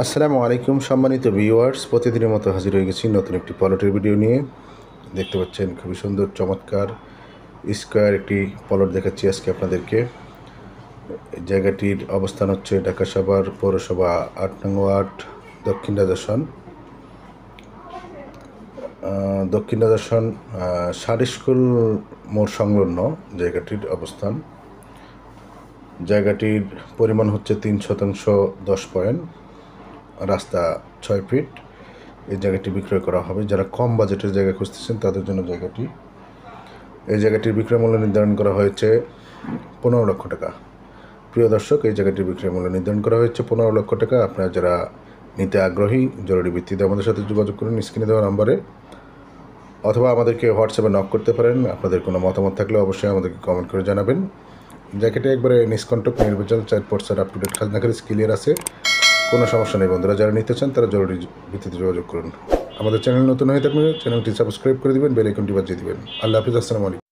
আসসালামু আলাইকুম সম্মানিত ভিউয়ার্স, প্রতিদিনের মতো হাজির হয়ে গেছি নতুন একটি পলটের ভিডিও নিয়ে। দেখতে পাচ্ছেন খুবই সুন্দর চমৎকার স্কোয়ার একটি পলট দেখাচ্ছি আজকে আপনাদেরকে। জায়গাটির অবস্থান হচ্ছে ঢাকা সাভার পৌরসভা ৮ নং ওয়ার্ড, দক্ষিণ রাজাসন সার স্কুল মোড় সংলগ্ন জায়গাটির অবস্থান। জায়গাটির পরিমাণ হচ্ছে 3% 10 রাস্তা 6 ফিট। এই জায়গাটি বিক্রয় করা হবে। যারা কম বাজেটের জায়গা খুঁজতেছেন তাদের জন্য এই জায়গাটির বিক্রয় মূল্য নির্ধারণ করা হয়েছে 15 লক্ষ টাকা। প্রিয় দর্শক, এই জায়গাটির বিক্রয় মূল্য নির্ধারণ করা হয়েছে 15 লক্ষ টাকা। আপনারা যারা নিতে আগ্রহী জরুরি ভিত্তিতে আমাদের সাথে যোগাযোগ করুন স্ক্রিনে দেওয়া নম্বরে, অথবা আমাদেরকে হোয়াটসঅ্যাপে নক করতে পারেন। আপনাদের কোনো মতামত থাকলে অবশ্যই আমাদেরকে কমেন্ট করে জানাবেন। জায়গাটি একবারে নিষ্কণ্টক নির্ভেজাল 4% আপ টু ডেট খাজনা খারিজ ক্লিয়ার আছে, কোনো সমস্যা নেই। বন্ধুরা যারা নিতে চান তারা জরুরি ভিত্তিতে যোগাযোগ করুন। আমাদের চ্যানেল নতুন হয়ে থাকলে চ্যানেলটি সাবস্ক্রাইব করে দিবেন, বেল আইকনটি বাজিয়ে দিবেন। আল্লাহ হাফিজ, আসসালামু আলাইকুম।